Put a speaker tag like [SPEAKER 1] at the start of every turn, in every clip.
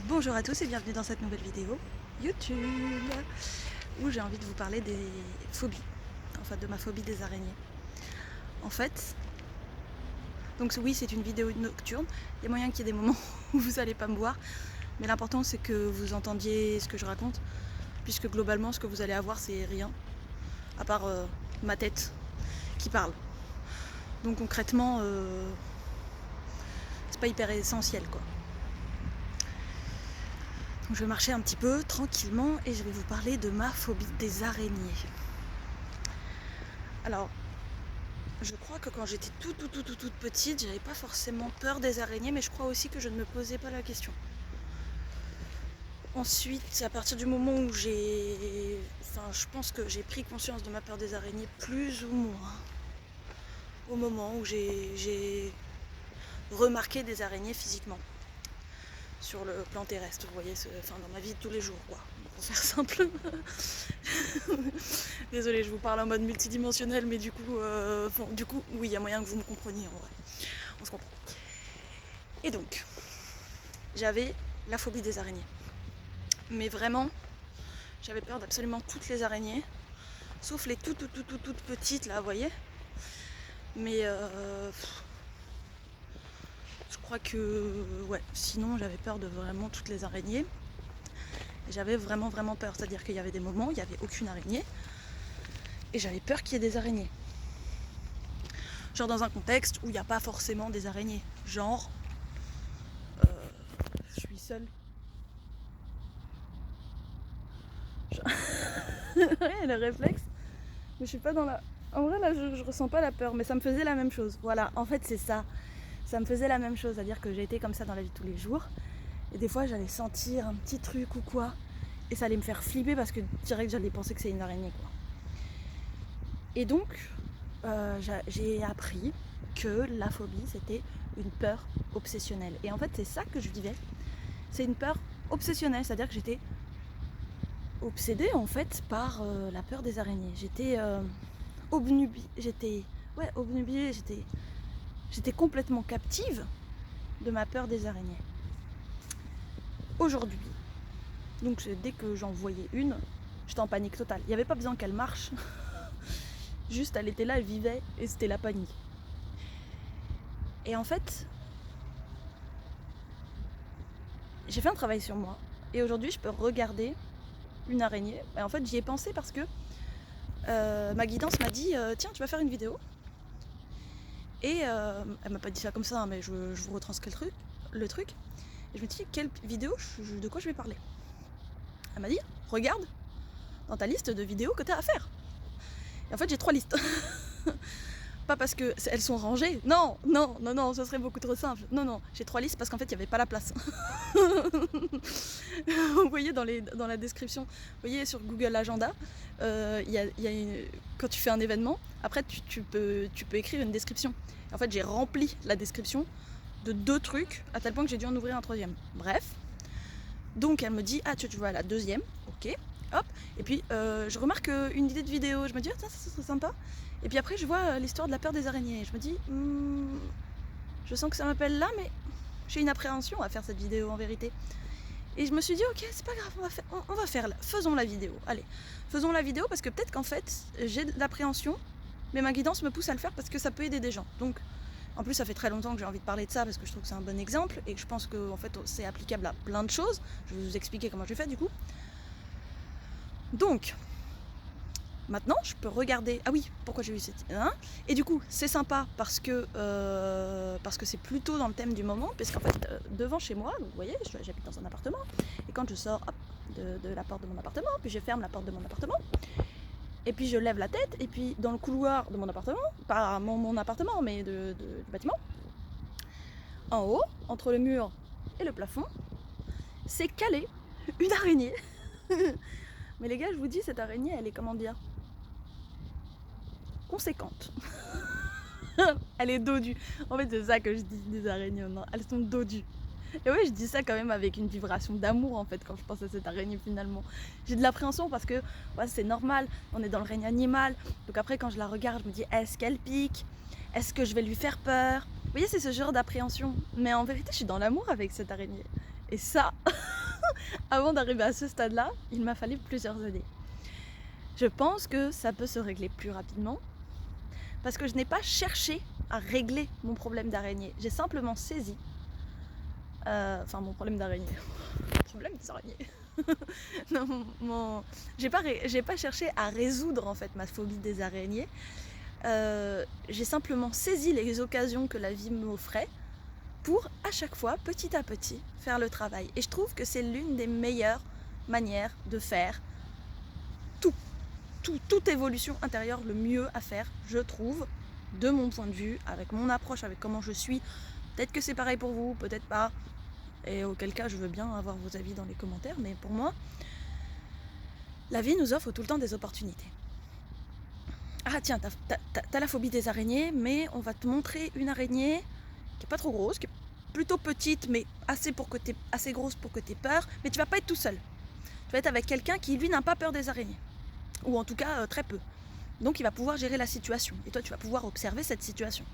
[SPEAKER 1] Bonjour à tous et bienvenue dans cette nouvelle vidéo YouTube où j'ai envie de vous parler des phobies, enfin de ma phobie des araignées. En fait, donc oui, c'est une vidéo nocturne, il y a moyen qu'il y ait des moments où vous n'allez pas me voir, mais l'important c'est que vous entendiez ce que je raconte, puisque globalement ce que vous allez avoir c'est rien, à part ma tête qui parle. Donc concrètement, c'est pas hyper essentiel quoi. Donc je vais marcher un petit peu tranquillement et je vais vous parler de ma phobie des araignées. Alors, je crois que quand j'étais toute petite, j'avais pas forcément peur des araignées, mais je crois aussi que je ne me posais pas la question. Ensuite, à partir du moment où je pense que j'ai pris conscience de ma peur des araignées plus ou moins au moment où j'ai remarqué des araignées physiquement sur le plan terrestre, vous voyez, dans ma vie de tous les jours, quoi, pour faire simple. Désolée, je vous parle en mode multidimensionnel, mais du coup, oui, il y a moyen que vous me compreniez, en vrai. On se comprend. Et donc, j'avais la phobie des araignées. Mais vraiment, j'avais peur d'absolument toutes les araignées, sauf les toutes petites, là, vous voyez. Mais je crois que, ouais, sinon, j'avais peur de vraiment toutes les araignées. Et j'avais vraiment peur, c'est-à-dire qu'il y avait des moments où il n'y avait aucune araignée, et j'avais peur qu'il y ait des araignées. Genre dans un contexte où il n'y a pas forcément des araignées. Genre, je suis seule. Ouais, le réflexe. Mais je suis pas dans la... En vrai, là, je ressens pas la peur, mais ça me faisait la même chose. Voilà, en fait, c'est ça. Ça me faisait la même chose, c'est-à-dire que j'ai été comme ça dans la vie de tous les jours. Et des fois, j'allais sentir un petit truc ou quoi. Et ça allait me faire flipper parce que direct, j'allais penser que c'est une araignée, quoi. Et donc, j'ai appris que la phobie, c'était une peur obsessionnelle. Et en fait, c'est ça que je vivais. C'est une peur obsessionnelle, c'est-à-dire que j'étais obsédée en fait par la peur des araignées. J'étais obnubilée, j'étais complètement captive de ma peur des araignées. Aujourd'hui, donc dès que j'en voyais une, j'étais en panique totale. Il n'y avait pas besoin qu'elle marche, juste elle était là, elle vivait et c'était la panique. Et en fait, j'ai fait un travail sur moi et aujourd'hui je peux regarder une araignée. Et en fait, j'y ai pensé parce que ma guidance m'a dit tiens, tu vas faire une vidéo. Et elle m'a pas dit ça comme ça, hein, mais je vous retranscris le truc. Et je me dis quelle vidéo, de quoi je vais parler. Elle m'a dit regarde dans ta liste de vidéos que tu as à faire. Et en fait, j'ai 3 listes. Pas parce qu'elles sont rangées. Non, ce serait beaucoup trop simple. Non, j'ai 3 listes parce qu'en fait, il n'y avait pas la place. Vous voyez dans la description, vous voyez sur Google Agenda, quand tu fais un événement, après tu peux écrire une description. En fait, j'ai rempli la description de 2 trucs à tel point que j'ai dû en ouvrir un 3e. Bref. Donc elle me dit tu vois la 2e, ok. Hop, et puis je remarque une idée de vidéo, je me dis ça serait sympa. Et puis après je vois l'histoire de la peur des araignées, je me dis je sens que ça m'appelle là, mais j'ai une appréhension à faire cette vidéo en vérité. Et je me suis dit ok, c'est pas grave, on va faire faisons la vidéo. Allez, faisons la vidéo parce que peut-être qu'en fait j'ai de l'appréhension, mais ma guidance me pousse à le faire parce que ça peut aider des gens. Donc en plus, ça fait très longtemps que j'ai envie de parler de ça parce que je trouve que c'est un bon exemple et que je pense que en fait, c'est applicable à plein de choses. Je vais vous expliquer comment j'ai fait du coup. Donc, maintenant, je peux regarder... Ah oui, pourquoi j'ai eu cette... Et du coup, c'est sympa parce que c'est plutôt dans le thème du moment, parce qu'en fait, devant chez moi, donc, vous voyez, j'habite dans un appartement, et quand je sors de la porte de mon appartement, puis je ferme la porte de mon appartement, et puis je lève la tête, et puis dans le couloir de mon appartement, pas mon appartement, mais du bâtiment, en haut, entre le mur et le plafond, c'est calé une araignée. Mais les gars, je vous dis, cette araignée, elle est comment dire, conséquente. Elle est dodue. En fait, c'est ça que je dis des araignées, non, elles sont dodues. Et ouais, je dis ça quand même avec une vibration d'amour en fait quand je pense à cette araignée finalement. J'ai de l'appréhension parce que ouais, c'est normal, on est dans le règne animal. Donc après quand je la regarde, je me dis est-ce qu'elle pique? Est-ce que je vais lui faire peur? Vous voyez, c'est ce genre d'appréhension. Mais en vérité, je suis dans l'amour avec cette araignée. Et ça, avant d'arriver à ce stade-là, il m'a fallu plusieurs années. Je pense que ça peut se régler plus rapidement parce que je n'ai pas cherché à régler mon problème d'araignée. J'ai simplement saisi, mon problème d'araignée, problème des araignées. Non, j'ai pas cherché à résoudre en fait ma phobie des araignées. J'ai simplement saisi les occasions que la vie m'offrait pour à chaque fois, petit à petit, faire le travail. Et je trouve que c'est l'une des meilleures manières de faire toute évolution intérieure, le mieux à faire, je trouve, de mon point de vue, avec mon approche, avec comment je suis. Peut-être que c'est pareil pour vous, peut-être pas. Et auquel cas, je veux bien avoir vos avis dans les commentaires. Mais pour moi, la vie nous offre tout le temps des opportunités. Ah tiens, t'as la phobie des araignées, mais on va te montrer une araignée qui est pas trop grosse, qui est plutôt petite, mais assez grosse pour que t'aies peur. Mais tu vas pas être tout seul. Tu vas être avec quelqu'un qui, lui, n'a pas peur des araignées. Ou en tout cas, très peu. Donc il va pouvoir gérer la situation. Et toi, tu vas pouvoir observer cette situation.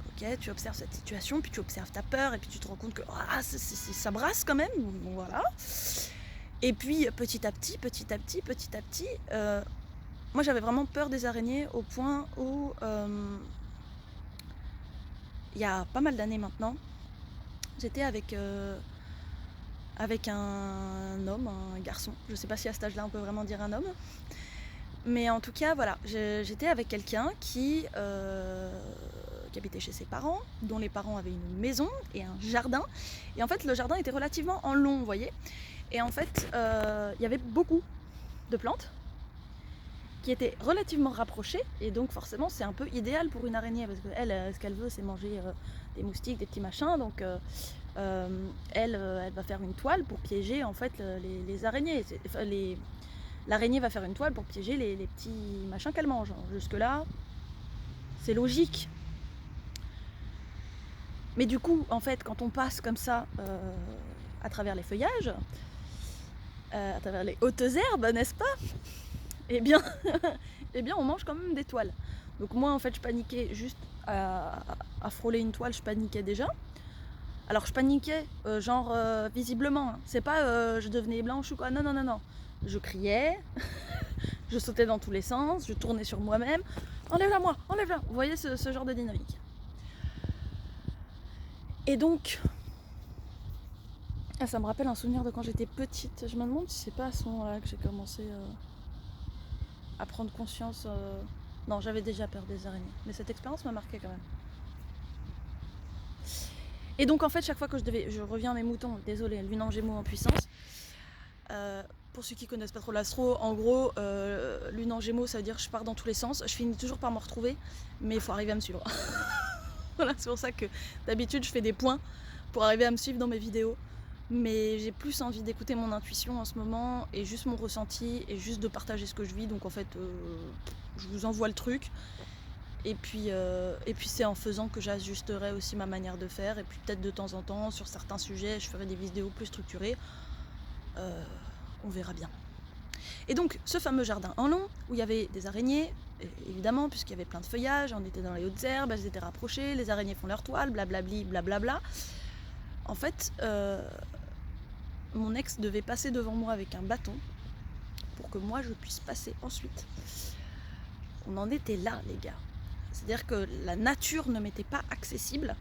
[SPEAKER 1] Ok, tu observes cette situation, puis tu observes ta peur, et puis tu te rends compte que ça brasse quand même. Voilà. Et puis petit à petit, moi j'avais vraiment peur des araignées au point où, il y a pas mal d'années maintenant, j'étais avec un homme, un garçon. Je sais pas si à cet âge-là on peut vraiment dire un homme. Mais en tout cas, voilà, j'étais avec quelqu'un qui habitait chez ses parents, dont les parents avaient une maison et un jardin. Et en fait, le jardin était relativement en long, vous voyez. Et en fait, il y avait beaucoup de plantes qui étaient relativement rapprochées. Et donc forcément, c'est un peu idéal pour une araignée. Parce qu'elle, ce qu'elle veut, c'est manger des moustiques, des petits machins. Donc elle va faire une toile pour piéger en fait les araignées. L'araignée va faire une toile pour piéger les petits machins qu'elle mange. Jusque-là, c'est logique. Mais du coup, en fait, quand on passe comme ça à travers les feuillages, à travers les hautes herbes, n'est-ce pas ? Eh bien, on mange quand même des toiles. Donc moi, en fait, je paniquais juste à frôler une toile, je paniquais déjà. Alors, je paniquais, visiblement. Hein. C'est pas je devenais blanche ou quoi. Non. Je criais, je sautais dans tous les sens, je tournais sur moi-même. Enlève-la moi, enlève-la. Vous voyez ce genre de dynamique. Et donc, ça me rappelle un souvenir de quand j'étais petite. Je me demande si c'est pas à ce moment-là que j'ai commencé à prendre conscience. Non, j'avais déjà peur des araignées. Mais cette expérience m'a marqué quand même. Et donc en fait, chaque fois que je reviens à mes moutons, désolé, lune en Gémeaux en puissance. Pour ceux qui connaissent pas trop l'astro, en gros, lune en Gémeaux, ça veut dire que je pars dans tous les sens. Je finis toujours par me retrouver, mais il faut arriver à me suivre. Voilà, c'est pour ça que d'habitude je fais des points pour arriver à me suivre dans mes vidéos. Mais j'ai plus envie d'écouter mon intuition en ce moment et juste mon ressenti et juste de partager ce que je vis. Donc en fait, je vous envoie le truc. Et puis c'est en faisant que j'ajusterai aussi ma manière de faire. Et puis peut-être de temps en temps, sur certains sujets, je ferai des vidéos plus structurées. On verra bien. Et donc, ce fameux jardin en long, où il y avait des araignées, évidemment, puisqu'il y avait plein de feuillages, on était dans les hautes herbes, elles étaient rapprochées, les araignées font leur toile, blablabli, blablabla. En fait, mon ex devait passer devant moi avec un bâton pour que moi je puisse passer ensuite. On en était là, les gars. C'est-à-dire que la nature ne m'était pas accessible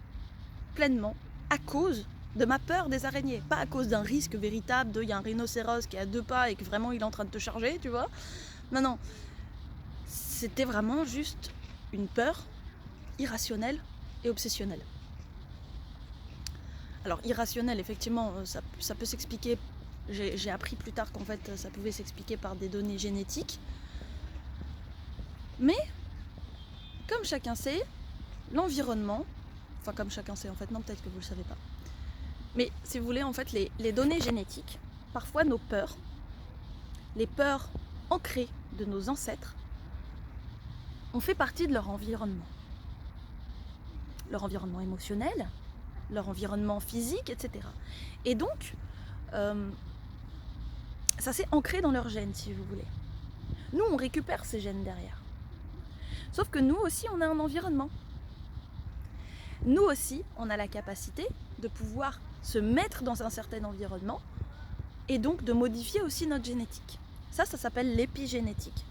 [SPEAKER 1] pleinement à cause de ma peur des araignées, pas à cause d'un risque véritable il y a un rhinocéros qui est à 2 pas et que vraiment il est en train de te charger, tu vois. Non. C'était vraiment juste une peur irrationnelle et obsessionnelle. Alors irrationnelle, effectivement, ça peut s'expliquer, j'ai appris plus tard qu'en fait ça pouvait s'expliquer par des données génétiques. Mais, comme chacun sait, l'environnement, enfin comme chacun sait en fait, non peut-être que vous ne le savez pas, mais si vous voulez, en fait, les données génétiques, parfois nos peurs, les peurs ancrées de nos ancêtres, ont fait partie de leur environnement. Leur environnement émotionnel, leur environnement physique, etc. Et donc, ça s'est ancré dans leurs gènes, si vous voulez. Nous, on récupère ces gènes derrière. Sauf que nous aussi, on a un environnement. Nous aussi, on a la capacité de pouvoir se mettre dans un certain environnement et donc de modifier aussi notre génétique. Ça s'appelle l'épigénétique,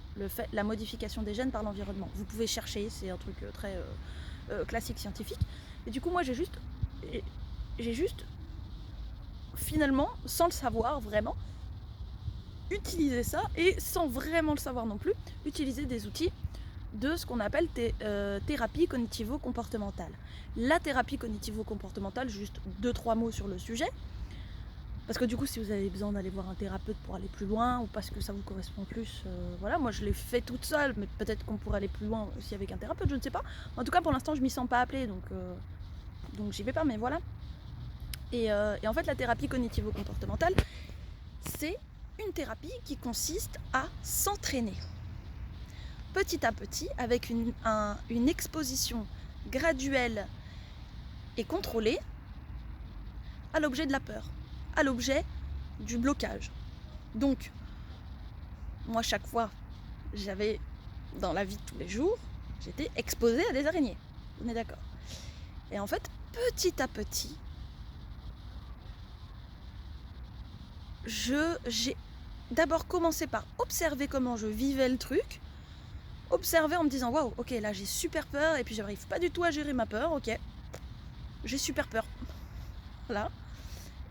[SPEAKER 1] la modification des gènes par l'environnement. Vous pouvez chercher, c'est un truc très classique scientifique. Et du coup, moi, j'ai juste, finalement, sans le savoir vraiment, utilisé ça, et sans vraiment le savoir non plus, utiliser des outils de ce qu'on appelle thérapie cognitivo-comportementale. La thérapie cognitivo-comportementale, juste 2-3 mots sur le sujet, parce que du coup, si vous avez besoin d'aller voir un thérapeute pour aller plus loin, ou parce que ça vous correspond plus, voilà, moi je l'ai fait toute seule, mais peut-être qu'on pourrait aller plus loin aussi avec un thérapeute, je ne sais pas. En tout cas, pour l'instant, je m'y sens pas appelée, donc j'y vais pas, mais voilà. Et en fait, la thérapie cognitivo-comportementale, c'est une thérapie qui consiste à s'entraîner petit à petit, avec une exposition graduelle et contrôlée à l'objet de la peur, à l'objet du blocage. Donc, moi, chaque fois, j'avais, dans la vie de tous les jours, j'étais exposée à des araignées. On est d'accord. Et en fait, petit à petit, j'ai d'abord commencé par observer comment je vivais le truc, observer en me disant waouh, ok, là j'ai super peur et puis j'arrive pas du tout à gérer ma peur, ok, j'ai super peur, voilà,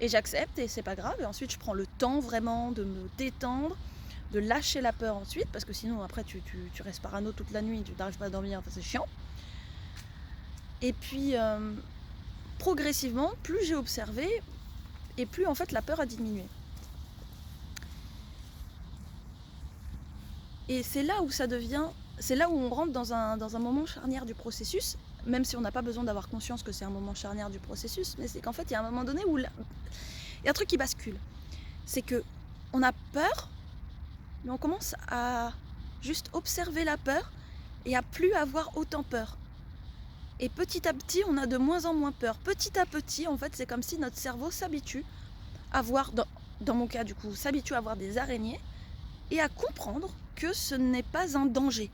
[SPEAKER 1] et j'accepte et c'est pas grave. Et ensuite je prends le temps vraiment de me détendre, de lâcher la peur ensuite, parce que sinon après tu restes parano toute la nuit, tu n'arrives pas à dormir, enfin c'est chiant. Et puis progressivement, plus j'ai observé et plus en fait la peur a diminué. Et c'est là où ça devient, c'est là où on rentre dans un moment charnière du processus, même si on n'a pas besoin d'avoir conscience que c'est un moment charnière du processus, mais c'est qu'en fait il y a un moment donné où il y a un truc qui bascule. C'est que on a peur, mais on commence à juste observer la peur et à plus avoir autant peur. Et petit à petit, on a de moins en moins peur. Petit à petit, en fait, c'est comme si notre cerveau s'habitue à voir, dans mon cas du coup, s'habitue à voir des araignées et à comprendre que ce n'est pas un danger.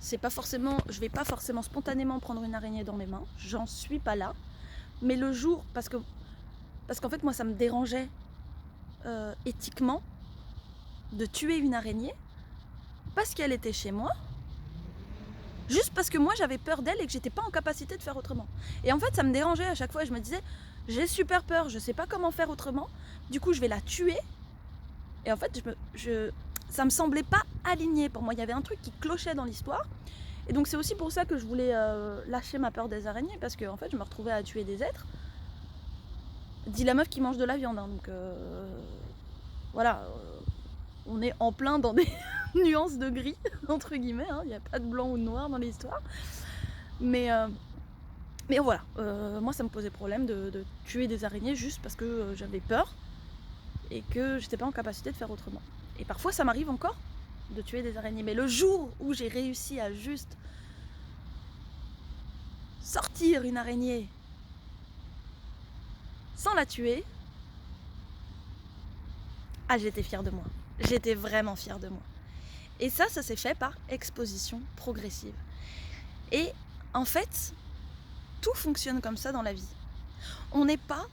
[SPEAKER 1] C'est pas forcément, je vais pas forcément spontanément prendre une araignée dans mes mains, j'en suis pas là. Mais le jour, parce qu'en fait moi ça me dérangeait éthiquement de tuer une araignée parce qu'elle était chez moi, juste parce que moi j'avais peur d'elle et que j'étais pas en capacité de faire autrement. Et en fait ça me dérangeait à chaque fois et je me disais j'ai super peur, je sais pas comment faire autrement, du coup je vais la tuer. Et en fait ça me semblait pas aligné pour moi, il y avait un truc qui clochait dans l'histoire. Et donc c'est aussi pour ça que je voulais lâcher ma peur des araignées, parce que en fait je me retrouvais à tuer des êtres. Dit la meuf qui mange de la viande, hein, donc voilà, on est en plein dans des nuances de gris, entre guillemets, il n'y a pas de blanc ou de noir dans l'histoire. Mais voilà, moi ça me posait problème de tuer des araignées juste parce que j'avais peur et que j'étais pas en capacité de faire autrement. Et parfois ça m'arrive encore de tuer des araignées, mais le jour où j'ai réussi à juste sortir une araignée sans la tuer, j'étais fière de moi. J'étais vraiment fière de moi. Et ça s'est fait par exposition progressive. Et en fait, tout fonctionne comme ça dans la vie. On n'est pas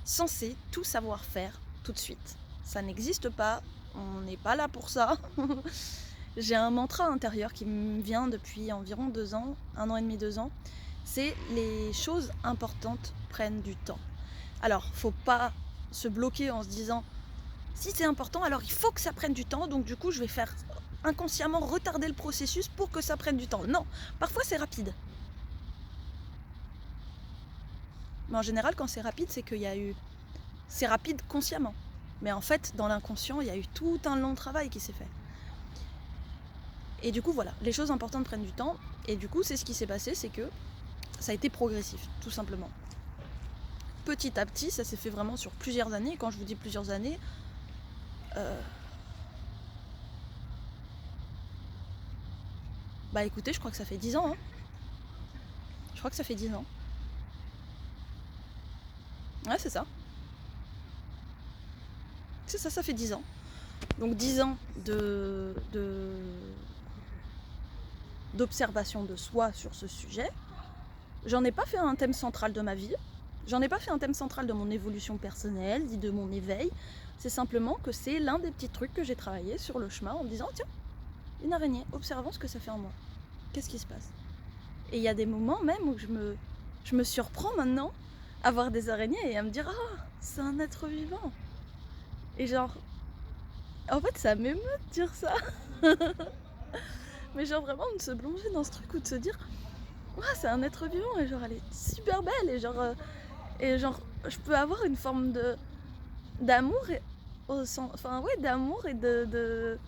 [SPEAKER 1] censé tout savoir faire tout de suite. Ça n'existe pas, on n'est pas là pour ça. J'ai un mantra intérieur qui me vient depuis environ 2 ans, 1 an et demi, 2 ans. C'est les choses importantes prennent du temps. Alors, faut pas se bloquer en se disant si c'est important, alors il faut que ça prenne du temps, donc du coup je vais faire inconsciemment retarder le processus pour que ça prenne du temps. Non, parfois c'est rapide. Mais en général, quand c'est rapide, c'est qu'il y a eu... C'est rapide consciemment. Mais en fait, dans l'inconscient, il y a eu tout un long travail qui s'est fait. Et du coup, voilà, les choses importantes prennent du temps. Et du coup, c'est ce qui s'est passé, c'est que ça a été progressif, tout simplement. Petit à petit, ça s'est fait vraiment sur plusieurs années. Et quand je vous dis plusieurs années, bah écoutez, je crois que ça fait 10 ans. Je crois que ça fait 10 ans. Ouais, c'est ça. C'est ça, ça fait 10 ans. Donc 10 ans d'observation de soi sur ce sujet. J'en ai pas fait un thème central de ma vie. J'en ai pas fait un thème central de mon évolution personnelle, ni de mon éveil. C'est simplement que c'est l'un des petits trucs que j'ai travaillé sur le chemin en me disant tiens, une araignée, observons ce que ça fait en moi. Qu'est-ce qui se passe? Et il y a des moments même où je me surprends maintenant à voir des araignées et à me dire ah, c'est un être vivant. Et genre, en fait ça m'émeut de dire ça. Mais genre vraiment de se plonger dans ce truc ou de se dire ouais, c'est un être vivant et genre elle est super belle et genre je peux avoir une forme d'amour au sens, enfin ouais, d'amour et de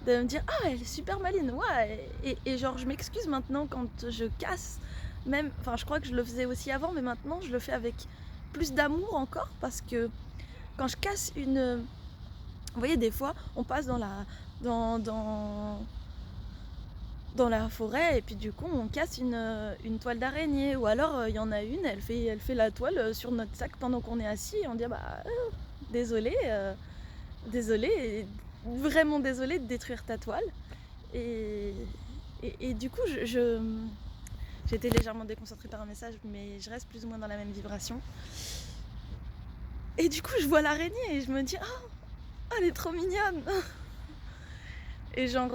[SPEAKER 1] me dire ah elle est super maline, ouais, et genre je m'excuse maintenant quand je casse, même, enfin je crois que je le faisais aussi avant mais maintenant je le fais avec plus d'amour encore parce que quand je casse une, vous voyez des fois on passe dans la forêt et puis du coup on casse une toile d'araignée ou alors il y en a une, elle fait la toile sur notre sac pendant qu'on est assis et on dit bah désolé, vraiment désolé de détruire ta toile. Et du coup j'ai été légèrement déconcentrée par un message mais je reste plus ou moins dans la même vibration. Et du coup je vois l'araignée et je me dis oh, elle est trop mignonne. Et genre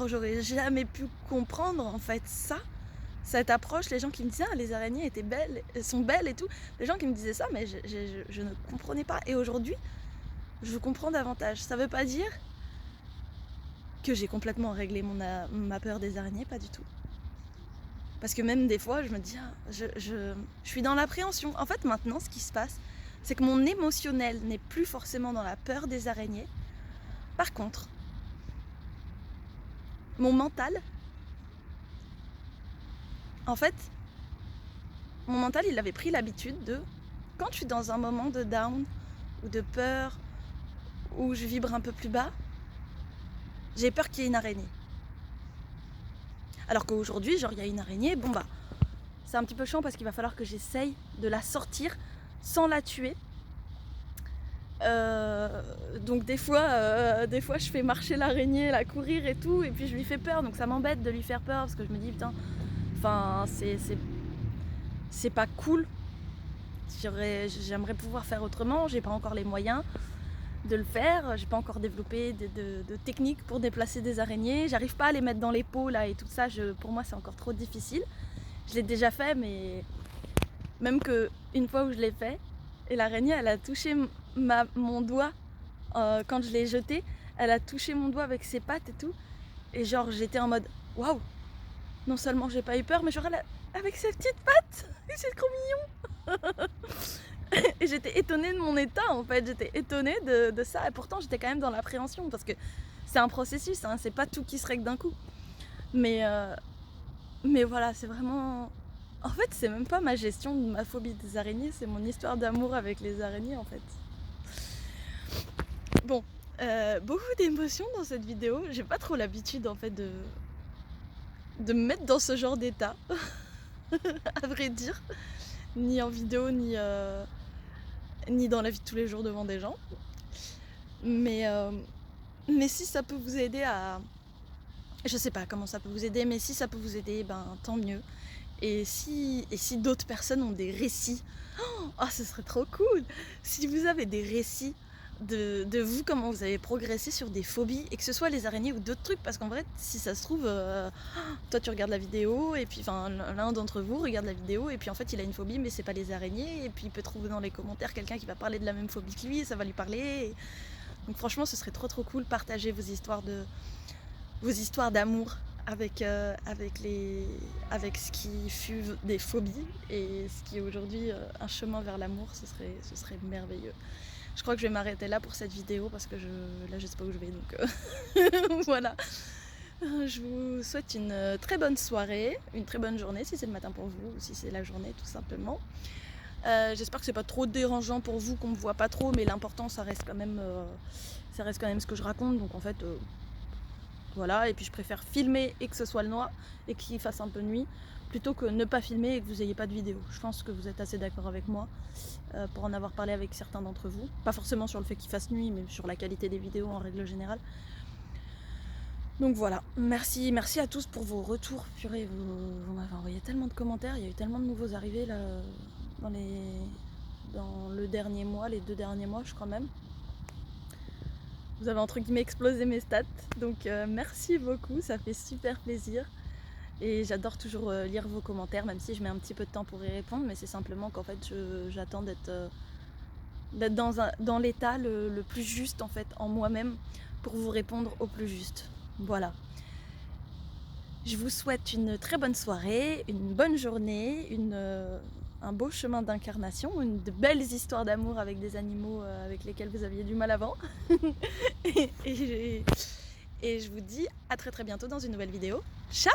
[SPEAKER 1] j'aurais jamais pu comprendre en fait cette approche, les gens qui me disaient ah, les araignées étaient belles, sont belles et tout, les gens qui me disaient ça mais je ne comprenais pas et aujourd'hui je comprends davantage. Ça veut pas dire que j'ai complètement réglé ma peur des araignées, pas du tout. Parce que même des fois je me dis ah, je suis dans l'appréhension. En fait maintenant ce qui se passe c'est que mon émotionnel n'est plus forcément dans la peur des araignées. Par contre mon mental, en fait, mon mental, il avait pris l'habitude de, quand je suis dans un moment de down ou de peur, où je vibre un peu plus bas, j'ai peur qu'il y ait une araignée. Alors qu'aujourd'hui, genre, il y a une araignée, bon bah, c'est un petit peu chiant parce qu'il va falloir que j'essaye de la sortir sans la tuer. Donc des fois je fais marcher l'araignée, la courir et tout, et puis je lui fais peur, donc ça m'embête de lui faire peur parce que je me dis putain, enfin c'est pas cool. J'aimerais pouvoir faire autrement, j'ai pas encore les moyens de le faire, j'ai pas encore développé de techniques pour déplacer des araignées, j'arrive pas à les mettre dans les pots là et tout ça, pour moi c'est encore trop difficile. Je l'ai déjà fait mais même que une fois où je l'ai fait et l'araignée elle a touché mon doigt quand je l'ai jeté, elle a touché mon doigt avec ses pattes et tout, et genre j'étais en mode waouh, non seulement j'ai pas eu peur mais genre avec ses petites pattes, c'est trop mignon. Et j'étais étonnée de mon état en fait, j'étais étonnée de ça et pourtant j'étais quand même dans l'appréhension parce que c'est un processus, hein, c'est pas tout qui se règle d'un coup. Mais voilà, c'est vraiment... En fait c'est même pas ma gestion de ma phobie des araignées, c'est mon histoire d'amour avec les araignées en fait. Bon, beaucoup d'émotions dans cette vidéo, j'ai pas trop l'habitude en fait de me mettre dans ce genre d'état, à vrai dire, ni en vidéo ni dans la vie de tous les jours devant des gens. Mais si ça peut vous aider à... Je sais pas comment ça peut vous aider, mais si ça peut vous aider, ben tant mieux. Et si d'autres personnes ont des récits, oh, ce serait trop cool. Si vous avez des récits de vous, comment vous avez progressé sur des phobies, et que ce soit les araignées ou d'autres trucs, parce qu'en vrai, si ça se trouve, toi tu regardes la vidéo, et puis enfin l'un d'entre vous regarde la vidéo, et puis en fait il a une phobie, mais c'est pas les araignées, et puis il peut trouver dans les commentaires quelqu'un qui va parler de la même phobie que lui, et ça va lui parler. Donc franchement, ce serait trop cool. Partagez vos histoires d'amour avec ce qui fut des phobies et ce qui est aujourd'hui un chemin vers l'amour, ce serait merveilleux. Je crois que je vais m'arrêter là pour cette vidéo parce que là je sais pas où je vais, donc voilà. Je vous souhaite une très bonne soirée, une très bonne journée si c'est le matin pour vous ou si c'est la journée tout simplement. J'espère que c'est pas trop dérangeant pour vous, qu'on me voit pas trop, mais l'important ça reste quand même ce que je raconte, donc en fait voilà. Et puis je préfère filmer et que ce soit le noir et qu'il fasse un peu nuit plutôt que ne pas filmer et que vous n'ayez pas de vidéo. Je pense que vous êtes assez d'accord avec moi pour en avoir parlé avec certains d'entre vous, pas forcément sur le fait qu'il fasse nuit mais sur la qualité des vidéos en règle générale. Donc voilà, merci à tous pour vos retours. Purée, vous m'avez envoyé tellement de commentaires, il y a eu tellement de nouveaux arrivés là dans le dernier mois, les 2 derniers mois je crois même. Vous avez entre guillemets explosé mes stats, donc merci beaucoup, ça fait super plaisir. Et j'adore toujours lire vos commentaires, même si je mets un petit peu de temps pour y répondre, mais c'est simplement qu'en fait j'attends d'être dans l'état le plus juste en fait en moi-même pour vous répondre au plus juste. Voilà. Je vous souhaite une très bonne soirée, une bonne journée, un beau chemin d'incarnation, de belles histoires d'amour avec des animaux avec lesquels vous aviez du mal avant. et je vous dis à très bientôt dans une nouvelle vidéo. Ciao!